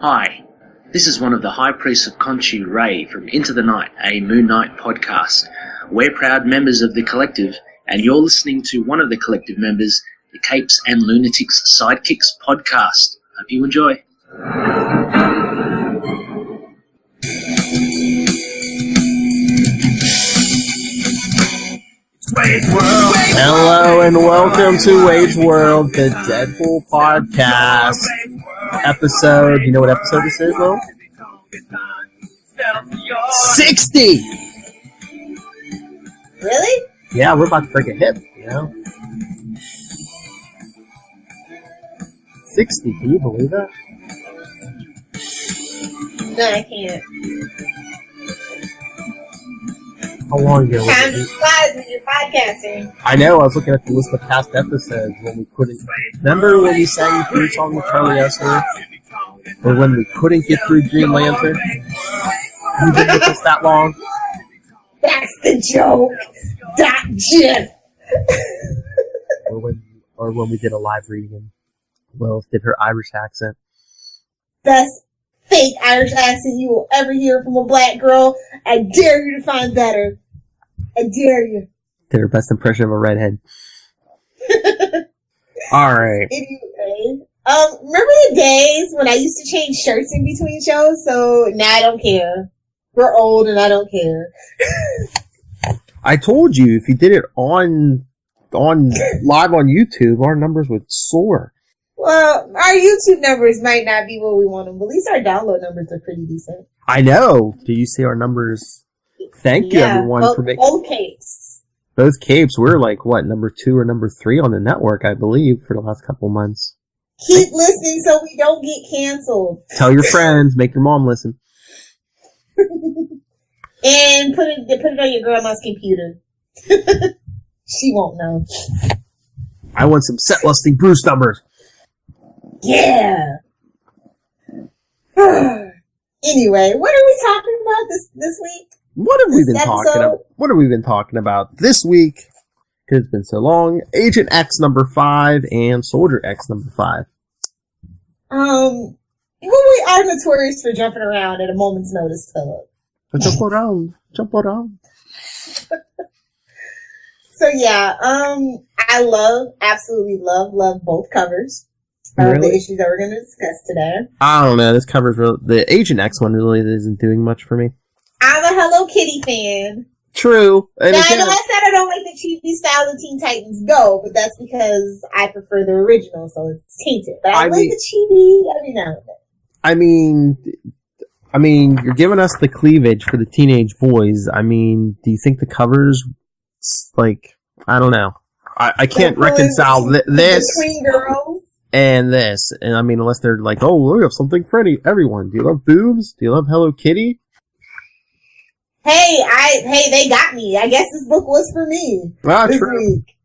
Hi, this is one of the High Priests of Khonshu, Ray, from Into the Night, a Moon Knight podcast. We're proud members of the collective, and you're listening to one of the collective members, the Capes and Lunatics Sidekicks podcast. Hope you enjoy. Hello and welcome to Wade's World, the Deadpool podcast episode. You know what episode this is, Will? 60! Really? Yeah, we're about to break a hip, you know? 60, can you believe that? No, I can't. How long ago was Time it? flies when you're podcasting. I know, I was looking at the list of past episodes when we couldn't... Remember when we sang through the song with Charlie yesterday? Or when we couldn't get through Green Lantern? You been with us that long? That's the joke. That GIF. or when we did a live reading and Will did her Irish accent. Best fake Irish accent you will ever hear from a black girl. I dare you to find better. I dare you. Did her best impression of a redhead. Alright. Anyway, remember the days when I used to change shirts in between shows? So now I don't care. We're old and I don't care. I told you, if you did it on live on YouTube, our numbers would soar. Well, our YouTube numbers might not be what we want them, but at least our download numbers are pretty decent. I know. Do you see our numbers? Thank you, everyone, for making both capes. Both capes. We're like, what, number 2 or number 3 on the network, I believe, for the last couple months. Keep listening so we don't get canceled. Tell your friends. Make your mom listen. And put it on your grandma's computer. She won't know. I want some set listing Bruce numbers. Yeah. Anyway, what are we talking about this week? What have we been talking about this week? Because it's been so long. Agent X number 5 and Soldier X number 5. Well, we are notorious for jumping around at a moment's notice, Philip. Jump around. So yeah, I absolutely love both covers. Really? The issues that we're going to discuss today. I don't know. This covers the Agent X one really isn't doing much for me. I'm a Hello Kitty fan. True. And now, I know I said I don't like the chibi style of Teen Titans Go, but that's because I prefer the original, so it's tainted. But I like the chibi every now and then. I mean, you're giving us the cleavage for the teenage boys. I mean, do you think the covers, like, I don't know. I can't reconcile this between girls and this. And I mean, unless they're like, oh, we have something for everyone. Do you love boobs? Do you love Hello Kitty? Hey, they got me. I guess this book was for me this week.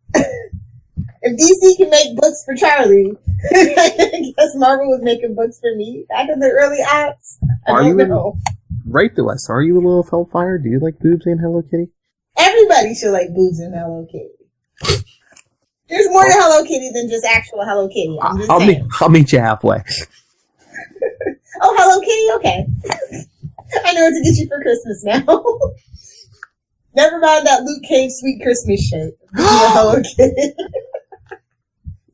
If DC can make books for Charlie, I guess Marvel was making books for me back in the early aughts. I don't know. Write to us. Are you a little Hellfire? Do you like boobs and Hello Kitty? Everybody should like boobs and Hello Kitty. There's more to Hello Kitty than just actual Hello Kitty. I'll meet you halfway. Oh, Hello Kitty? Okay. I know what to get you for Christmas now. Never mind that Luke Cage Sweet Christmas shirt. Hello Kitty.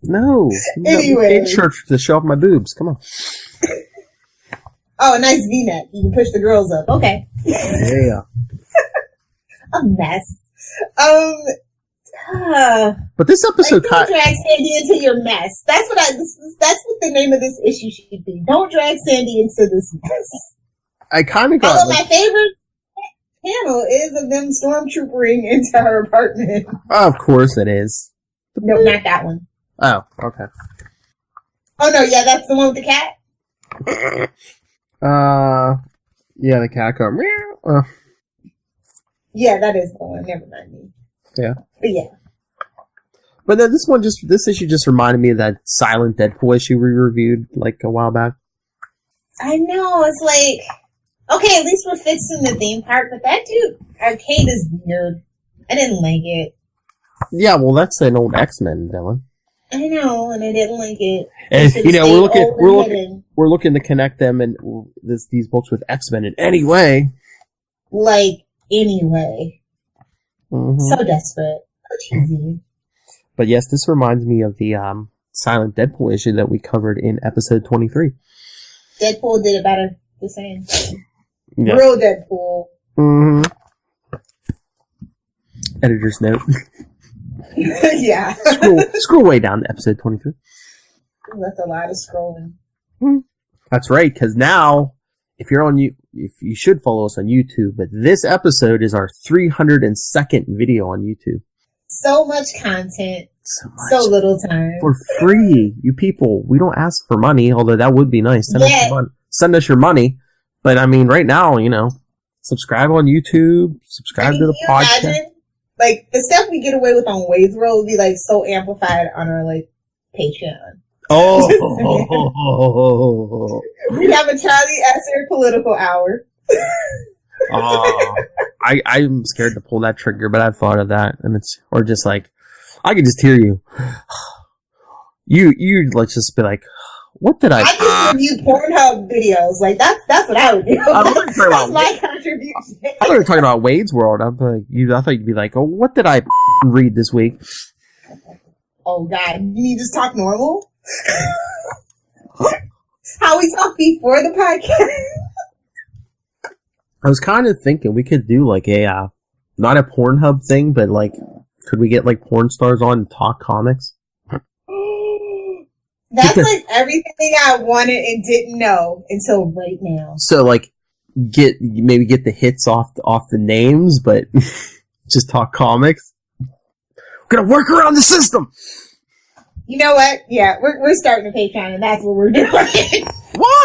No. Anyway. Shirt to show off my boobs. Come on. Oh, a nice V-neck. You can push the girls up. Okay. Yeah. A mess. But this episode don't drag Sandy into your mess. That's what the name of this issue should be. Don't drag Sandy into this mess. I kind of got. My favorite panel is of them stormtroopering into her apartment. Of course it is. No, not that one. Oh, okay. Oh no, yeah, that's the one with the cat. Yeah, the cat going meow. Yeah, that is the one. Never mind me. Yeah. But yeah. But then this issue just reminded me of that Silent Deadpool issue we reviewed like a while back. I know, it's like, okay, at least we're fixing the theme park, but that dude arcade is weird. I didn't like it. Yeah, well, that's an old X-Men villain. I know, and I didn't like it. And we're looking to connect them and these books with X-Men in any way. Anyway. Mm-hmm. So desperate. So cheesy. But yes, this reminds me of the silent Deadpool issue that we covered in episode 23. Deadpool did it better. The same thing. Yes. Real Deadpool. Mm-hmm. Editor's note. Yeah. Scroll way down to episode 23. That's a lot of scrolling. That's right, because now, if you should follow us on YouTube, but this episode is our 302nd video on YouTube. So much content, so little time. For free. You people, we don't ask for money, although that would be nice. Send us your money. But I mean, right now, subscribe on YouTube, subscribe to the podcast. Imagine, the stuff we get away with on Wade's World would be, so amplified on our, Patreon. Oh. We'd have a Charlie Esser political hour. I'm scared to pull that trigger, but I've thought of that, and or just I could just hear you. You just be like, what did I just review Pornhub videos. That's what I would do. That's my contribution. I thought we were talking about Wade's World. I thought you'd be like, oh, what did I read this week? Oh God, you need to just talk normal? How we talk before the podcast? I was kind of thinking we could do a not a Pornhub thing, but could we get porn stars on and talk comics? That's everything I wanted and didn't know until right now. So get the hits off the names, but just talk comics. We're gonna work around the system. You know what? Yeah, we're starting a Patreon, and that's what we're doing. Why?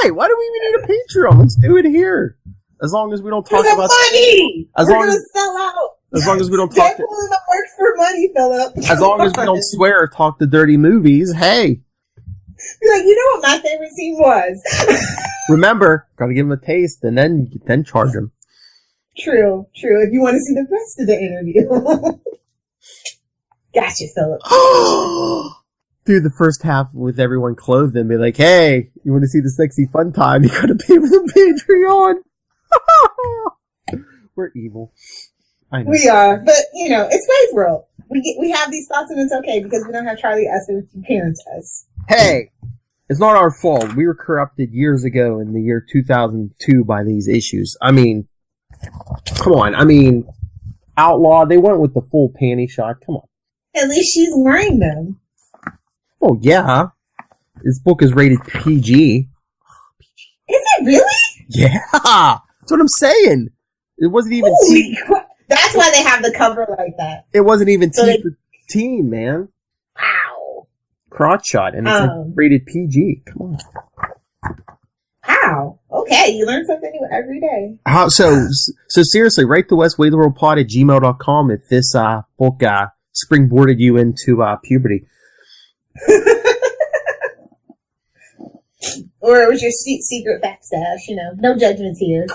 Why do we even need a Patreon? Let's do it here. As long as we don't talk about money. We're gonna sell out. As long as we don't talk. Deadpool works for money, Philip. As long as we don't swear or talk the dirty movies. Hey. You're you know what my favorite scene was? Remember, gotta give him a taste and then charge him. True. If you want to see the rest of the interview. Gotcha, Philip. Do the first half with everyone clothed and be like, hey, you want to see the sexy fun time? You gotta pay for the Patreon. We're evil. I know. We are, but it's Wade's World. We have these thoughts and it's okay because we don't have Charlie Esser to parent us. Hey, it's not our fault. We were corrupted years ago in the year 2002 by these issues. I mean, come on. I mean, Outlaw, they went with the full panty shot. Come on. At least she's wearing them. Oh, yeah. This book is rated PG. Is it really? Yeah. That's what I'm saying. It wasn't even That's why they have the cover like that. It wasn't even for teen, man. Wow. Crotch shot, and it's rated PG. Come on. Wow. Okay, you learn something new every day. So seriously, write to westwadeworldpod@gmail.com if this book springboarded you into puberty. Or it was your secret backstash, no judgments here.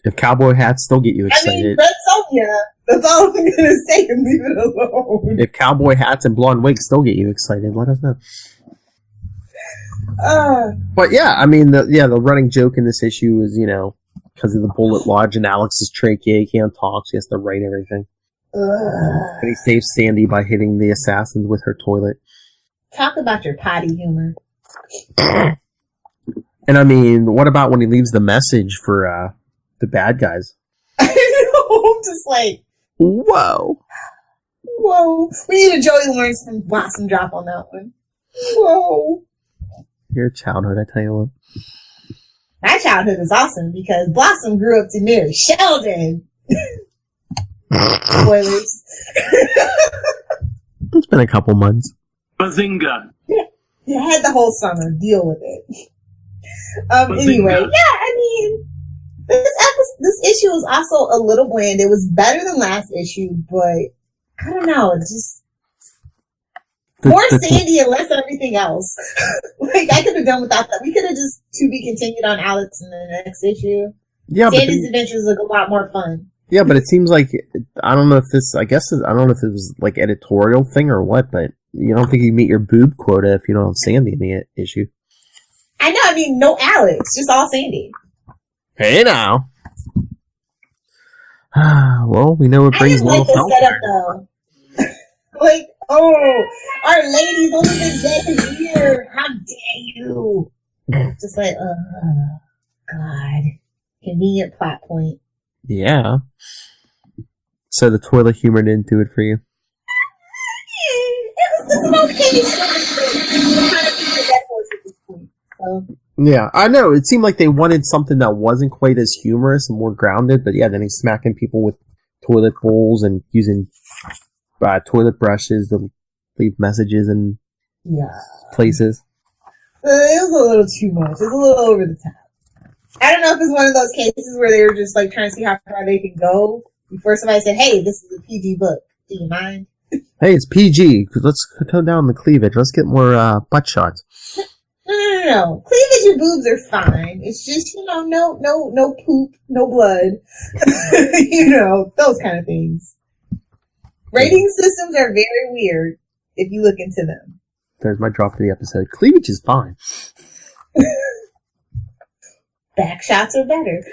If cowboy hats still get you excited. I mean, Red Sonja. That's all I'm going to say and leave it alone. If cowboy hats and blonde wigs still get you excited, let us know. But yeah, I mean, the running joke in this issue is, because of the bullet lodge in Alex's trachea, he can't talk, so he has to write everything. And he saves Sandy by hitting the assassins with her toilet. Talk about your potty humor. And I mean, what about when he leaves the message for the bad guys? I know, I'm just whoa. We need a Joey Lawrence from Blossom drop on that one. Whoa. Your childhood, I tell you what. My childhood is awesome because Blossom grew up to marry Sheldon. Spoilers. It's been a couple months. Bazinga. Yeah, I had the whole summer. Deal with it. Anyway, yeah, I mean, this issue was also a little bland. It was better than last issue, but I don't know. It's just more Sandy and less everything else. I could have done without that. We could have just to be continued on Alex in the next issue. Yeah, Sandy's adventures look a lot more fun. Yeah, but it seems like, I don't know if it was like editorial thing or what, but you don't think you meet your boob quota if you don't have Sandy in the issue. I know, I mean, no Alex, just all Sandy. Hey now. Well, we know it brings I just like the setup though. Like, oh, our lady's only been dead a year. How dare you? Just like, oh, God. Convenient plot point. Yeah. So the toilet humor didn't do it for you? It was an okay story. So. Yeah, I know. It seemed like they wanted something that wasn't quite as humorous and more grounded, but yeah, then he's smacking people with toilet bowls and using toilet brushes to leave messages in places. It was a little too much. It was a little over the top. I don't know if it's one of those cases where they were just like trying to see how far they could go before somebody said, hey, this is a PG book. Do you mind? Hey, it's PG. Let's tone down the cleavage. Let's get more butt shots. No. Cleavage and boobs are fine. It's just, no poop, no blood. Those kind of things. Rating systems are very weird if you look into them. There's my drop for the episode. Cleavage is fine. Back shots are better.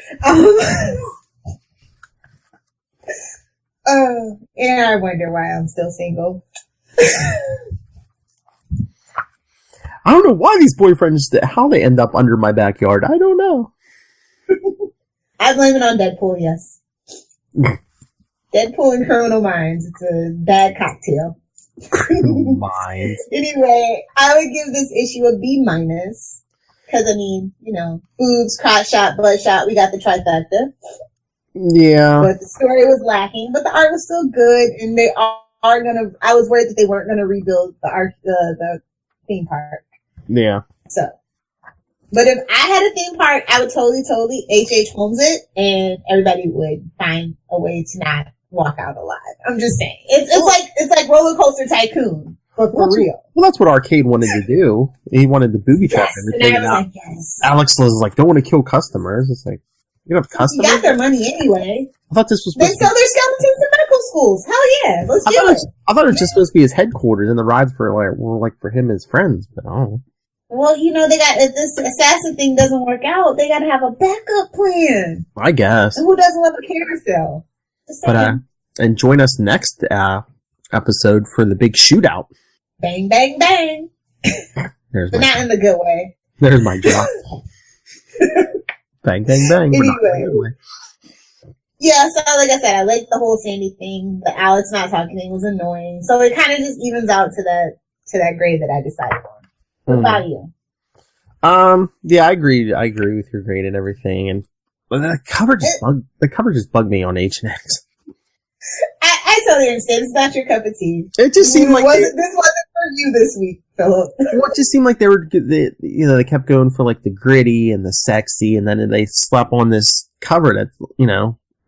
And I wonder why I'm still single. I don't know why these boyfriends, how they end up under my backyard. I don't know. I blame it on Deadpool, yes. Deadpool and Criminal Minds. It's a bad cocktail. Criminal Minds. Anyway, I would give this issue a B-. Because, boobs, crotch shot, butt shot, we got the trifecta. Yeah. But the story was lacking, but the art was still good, and they are gonna, I was worried that they weren't gonna rebuild the theme park. Yeah. So. But if I had a theme park, I would totally H.H. Holmes it, and everybody would find a way to not walk out alive. I'm just saying. It's like Roller Coaster Tycoon. But for real. Well, that's what Arcade wanted to do. He wanted to booby trap everything. And I was like, yes. Alex was like, don't want to kill customers. It's like, you don't have customers? You got their money anyway. I thought this was They sell their skeletons in medical schools. Hell yeah. Let's do it. I thought it was just supposed to be his headquarters, and the rides were for him as friends, but I don't know. Well, they got, if this assassin thing doesn't work out, they got to have a backup plan. I guess. And who doesn't love a carousel? And join us next episode for the big shootout. Bang, bang, bang. But not in the good way. There's my job. Bang, bang, bang. Anyway. Yeah, so like I said, I liked the whole Sandy thing. The Alex not talking thing was annoying. So it kind of just evens out to that grade that I decided on. What about you? Yeah, I agree with your grade and everything. And the cover just bugged me on H&X. I totally understand. It's not your cup of tea. It just seemed like this wasn't for you this week, Philip. Well, it just seemed like they kept going for like the gritty and the sexy, and then they slap on this cover that's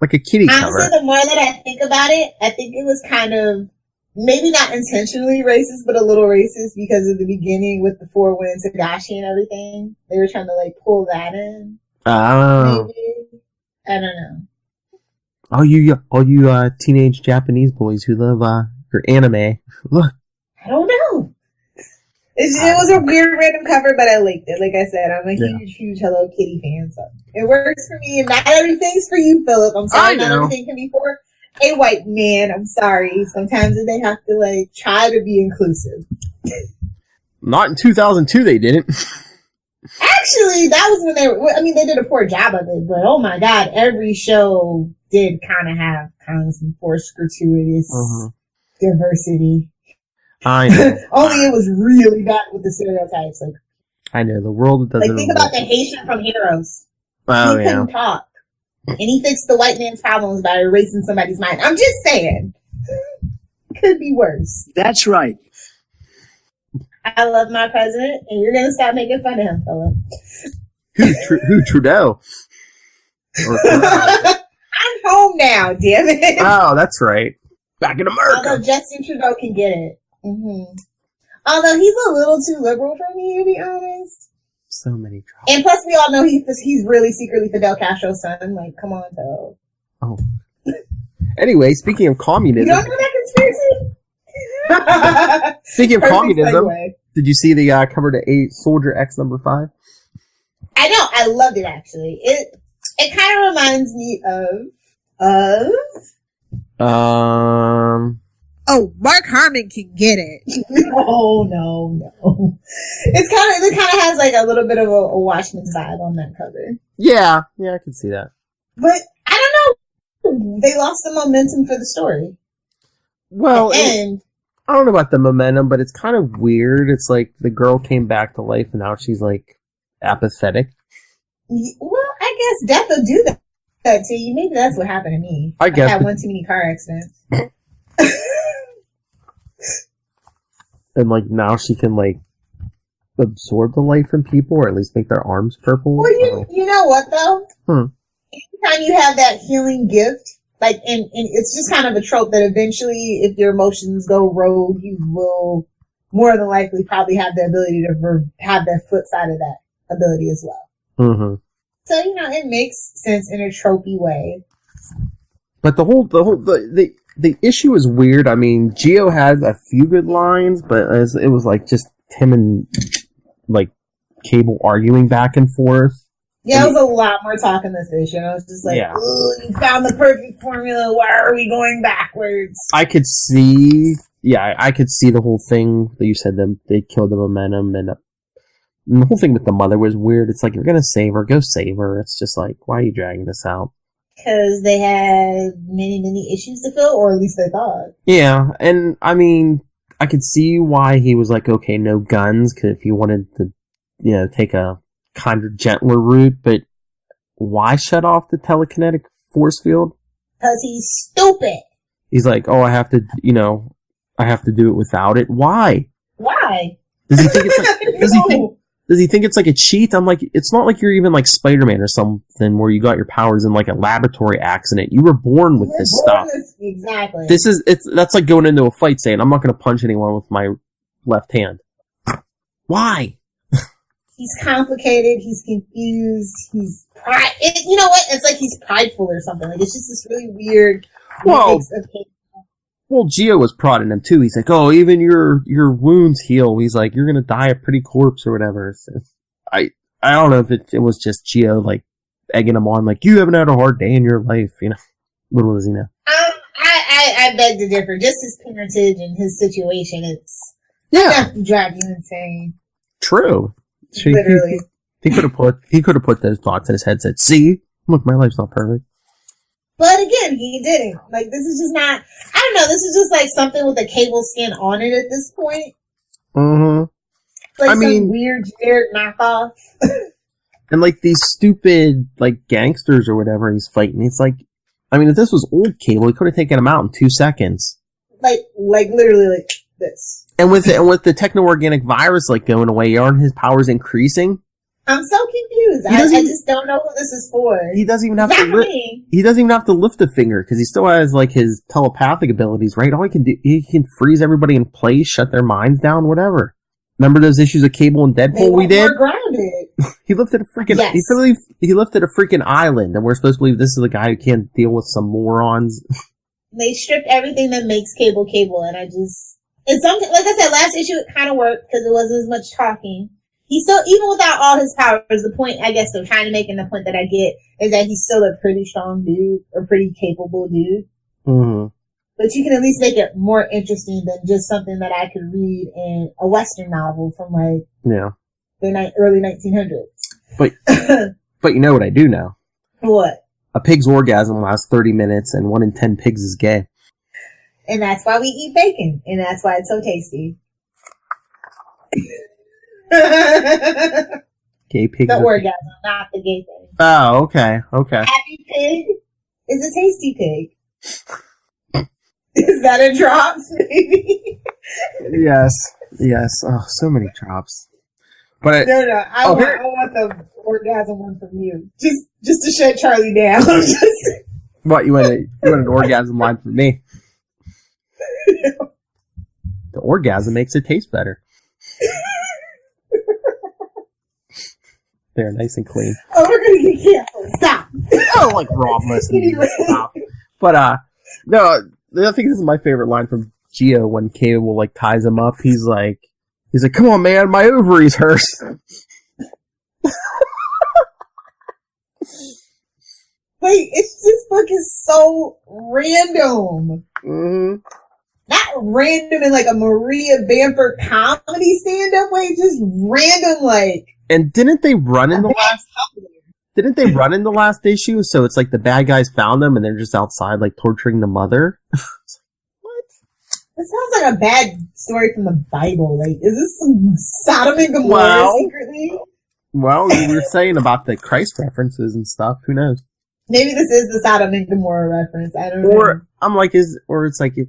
like a kitty cover. Honestly, the more that I think about it, I think it was kind of maybe not intentionally racist, but a little racist because of the beginning with the 4 Winds Higashi and everything. They were trying to like pull that in. Oh. Maybe. I don't know. All you teenage Japanese boys who love your anime. Look. I don't know. It was a weird random cover, but I liked it. Like I said, I'm a huge Hello Kitty fan, so it works for me. And not everything's for you, Philip. I'm sorry, not everything can be for a white man. I'm sorry. Sometimes they have to like try to be inclusive. Not in 2002, they didn't. Actually, that was when they did a poor job of it, but oh my god, every show did kind of have some forced gratuitous diversity. I know. Only it was really bad with the stereotypes. Like, I know, the world doesn't... Like, think about the Haitian from Heroes. Oh, he couldn't talk. And he fixed the white man's problems by erasing somebody's mind. I'm just saying. Could be worse. That's right. I love my president, and you're going to stop making fun of him, Philip. Who, Trudeau? I'm home now, damn it. Oh, that's right. Back in America. Although Justin Trudeau can get it. Mm-hmm. Although he's a little too liberal for me, to be honest. So many troubles. And plus, we all know he's really secretly Fidel Castro's son. Like, come on, though. Oh. Anyway, speaking of communism... You don't know that conspiracy? Speaking of communism, did you see the cover to Soldier X number 5? I know. I loved it, actually. It kind of reminds me of... Oh, Mark Harmon can get it. No. It kind of has like a little bit of a Watchmen's vibe on that cover. Yeah, I can see that. But I don't know. They lost the momentum for the story. Well, I don't know about the momentum, but it's kind of weird. It's like the girl came back to life and now she's like apathetic. Well, I guess death will do that to you. Maybe that's what happened to me. I guess. I had one too many car accidents. And like now she can like absorb the light from people, or at least make their arms purple. Well, you know what though? Anytime you have that healing gift, like, and it's just kind of a trope that eventually, if your emotions go rogue, you will more than likely probably have the ability to have the flip side of that ability as well. Mm-hmm. So it makes sense in a tropey way. But the issue is weird. I mean, Geo had a few good lines, but it was like just him and like Cable arguing back and forth. Yeah, it was a lot more talk in this issue. I was just like, you found the perfect formula. Why are we going backwards? I could see the whole thing that you said they killed the momentum, and the whole thing with the mother was weird. It's like, you're gonna save her, go save her. It's just like, why are you dragging this out? Because they had many issues to fill, or at least they thought. Yeah, and I mean, I could see why he was like, okay, no guns, because if he wanted to, take a kind of gentler route, but why shut off the telekinetic force field? Because he's stupid. He's like, oh, I have to do it without it. Why? Why? Does he think it's like, does he think it's like a cheat? I'm like, it's not like you're even like Spider-Man or something where you got your powers in like a laboratory accident. You were born with this stuff. Exactly. That's like going into a fight saying, I'm not going to punch anyone with my left hand. Why? He's complicated. He's confused. He's you know what? It's like he's prideful or something. Like, it's just this really weird mix of hate. Well, Geo was prodding him too. He's like, "Oh, even your wounds heal." He's like, "You're gonna die a pretty corpse or whatever." I don't know if it was just Geo like egging him on, like, "You haven't had a hard day in your life," Little does he know. I beg to differ. Just his parentage and his situation, it's enough to drive you insane. True. Literally, he could have put those thoughts in his head. And said, "See, look, my life's not perfect." But again, he didn't. Like, this is just not, I don't know, this is just like something with a Cable skin on it at this point. Mm-hmm. Like some weird generic knockoff. And like these stupid, like, gangsters or whatever he's fighting, it's like, I mean, if this was old Cable, he could have taken him out in 2 seconds. Like literally like this. And with the techno-organic virus, like, going away, aren't his powers increasing? I'm so confused. I just don't know what this is for. He doesn't even have to lift a finger, because he still has like his telepathic abilities, right? All he can do, he can freeze everybody in place, shut their minds down, whatever. Remember those issues of Cable and Deadpool we did? Grounded. He lifted a freaking he lifted a freaking island, and we're supposed to believe this is the guy who can't deal with some morons. They stripped everything that makes Cable, and it's something, like I said, last issue it kind of worked because it wasn't as much talking. He's still, even without all his powers, the point, I guess, they're trying to make, and the point that I get, is that he's still a pretty strong dude, or pretty capable dude. Mm-hmm. But you can at least make it more interesting than just something that I could read in a Western novel from, like, the early 1900s. But you know what I do know? What? A pig's orgasm lasts 30 minutes, and 1 in 10 pigs is gay. And that's why we eat bacon, and that's why it's so tasty. Gay pig. The orgasm, not the gay thing. Oh, okay. Happy pig is a tasty pig. Is that a drop, maybe? Yes. Oh, so many drops. But no. I want the orgasm one from you, just to shut Charlie down. What, you want an orgasm line from me? The orgasm makes it taste better. They're nice and clean. Oh, we're gonna get careful. Stop. I don't like Rob listening. Stop. But No, I think this is my favorite line from Geo when Cable like ties him up. He's like, "Come on, man, my ovaries hurt." Like, this book is so random. Mm-hmm. Not random in like a Maria Bamford comedy stand-up way, just random like. And didn't they run in the last? Didn't they run in the last issue? So it's like the bad guys found them and they're just outside like torturing the mother. What? It sounds like a bad story from the Bible. Like, is this some Sodom and Gomorrah secretly? Well, you were saying about the Christ references and stuff. Who knows? Maybe this is the Sodom and Gomorrah reference. I don't know. Or I'm like, is this like is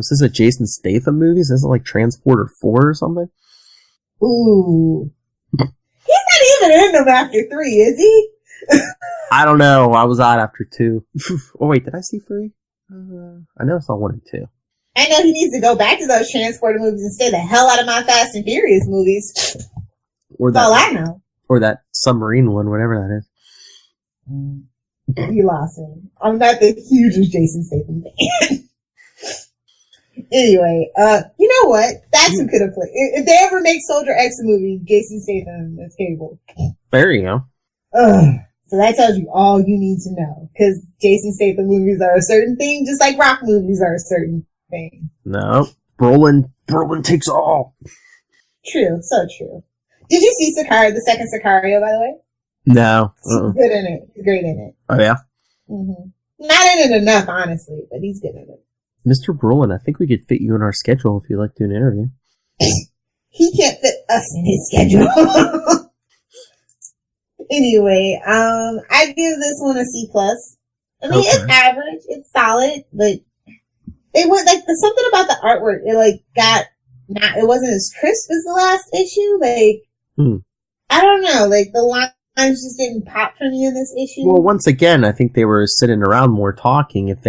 this a Jason Statham movie? Is this like Transporter 4 or something? Ooh. He's not even in them after 3, is he? I don't know. I was out after 2. Oh wait, did I see 3? I know I saw 1 and 2. I know he needs to go back to those Transporter movies and stay the hell out of my Fast and Furious movies. Or that's all I know. Or that submarine one, whatever that is. You lost me. I'm not the hugest Jason Statham fan. Anyway, you know what? That's who could have played. If they ever make Soldier X a movie, Jason Statham is Cable. There you go. So that tells you all you need to know. Because Jason Statham movies are a certain thing, just like rock movies are a certain thing. No. Brolin takes all. True, so true. Did you see Sicario, the second Sicario, by the way? No. He's good in it. He's great in it. Oh, yeah? Mm-hmm. Not in it enough, honestly, but he's good in it. Mr. Brolin, I think we could fit you in our schedule if you'd like to do an interview. He can't fit us in his schedule. Anyway, I give this one a C+. I mean, It's average. It's solid, but it went, like, something about the artwork, it wasn't as crisp as the last issue. Like, I don't know, like, the lines just didn't pop for me in this issue. Well, once again, I think they were sitting around more talking. If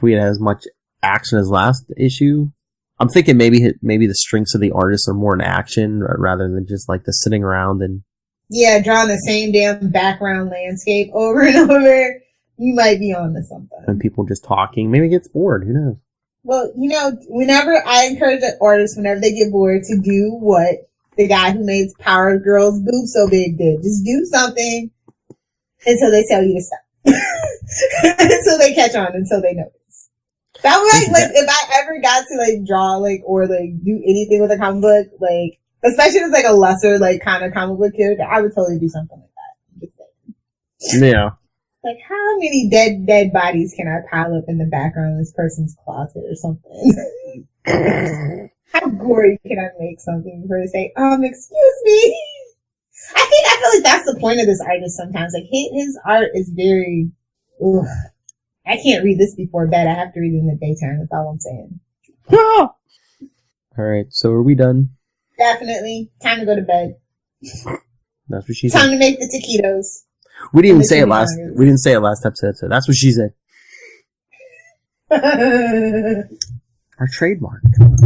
we had as much action as last issue, I'm thinking maybe the strengths of the artists are more in action rather than just like the sitting around and drawing the same damn background landscape over and over. You might be on to something. And people just talking, maybe it gets bored. Who knows? Well, whenever I encourage the artists, whenever they get bored, to do what the guy who made Power Girls Boobs So Big did. Just do something until they tell you to stop. Until they catch on, until they notice. That way, like, if I ever got to, like, draw, like, or, like, do anything with a comic book, like, especially if it's, like, a lesser, like, kind of comic book character, I would totally do something like that. Yeah. Like, how many dead bodies can I pile up in the background of this person's closet or something? How gory can I make something before they say, excuse me? I feel like that's the point of this artist sometimes. Like, his art is very, I can't read this before bed. I have to read it in the daytime. That's all I'm saying. Alright, so are we done? Definitely. Time to go to bed. That's what she said. Time to make the taquitos. We didn't say it last episode, so that's what she said. Our trademark. Come on.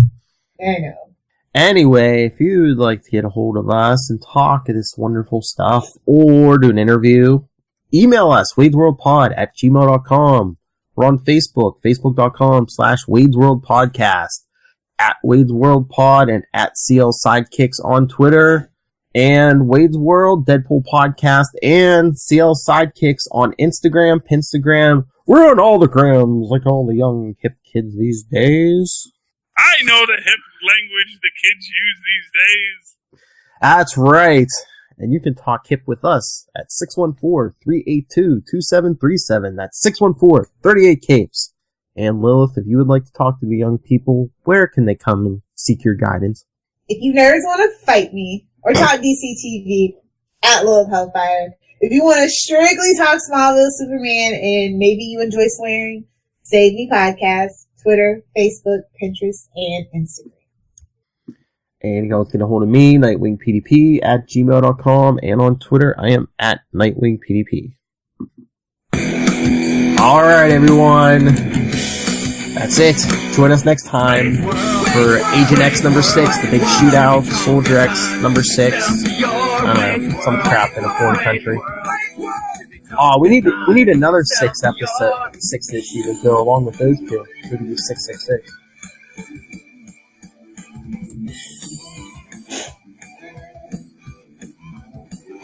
I know. Anyway, if you'd like to get a hold of us and talk this wonderful stuff or do an interview, email us, wadesworldpod@gmail.com. We're on Facebook, facebook.com/wadesworldpodcast, @wadesworldpod and @CLSidekicks on Twitter, and Wade's World, Deadpool Podcast, and CL Sidekicks on Instagram, Pinstagram. We're on all the grams, like all the young hip kids these days. I know the hip language the kids use these days. That's right. And you can talk hip with us at 614-382-2737. That's 614-38-CAPES. And Lilith, if you would like to talk to the young people, where can they come and seek your guidance? If you nerds want to fight me or talk DCTV, at Lilith Hellfire. If you want to strictly talk Smallville, Superman, and maybe you enjoy swearing, Save Me Podcast, Twitter, Facebook, Pinterest, and Instagram. And you can always get a hold of me, NightwingPDP, @gmail.com, and on Twitter, I am @NightwingPDP. Alright, everyone. That's it. Join us next time for Agent X number 6, the big shootout, Soldier X number 6. I don't know, some crap in a foreign country. Oh, we need another 6 issue to go along with those two. So we can do 666.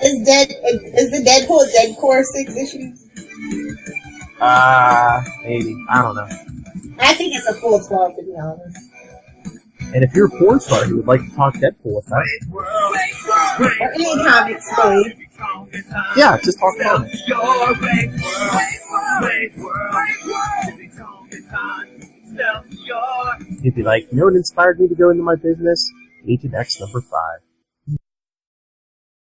Is the Deadpool Dead Core 6 issues? Maybe. I don't know. I think it's a full 12, to be honest. And if you're a porn star who would like to talk Deadpool with us, or any comics, really. Yeah, just talk about it. He'd be like, you know what inspired me to go into my business? Agent X #5.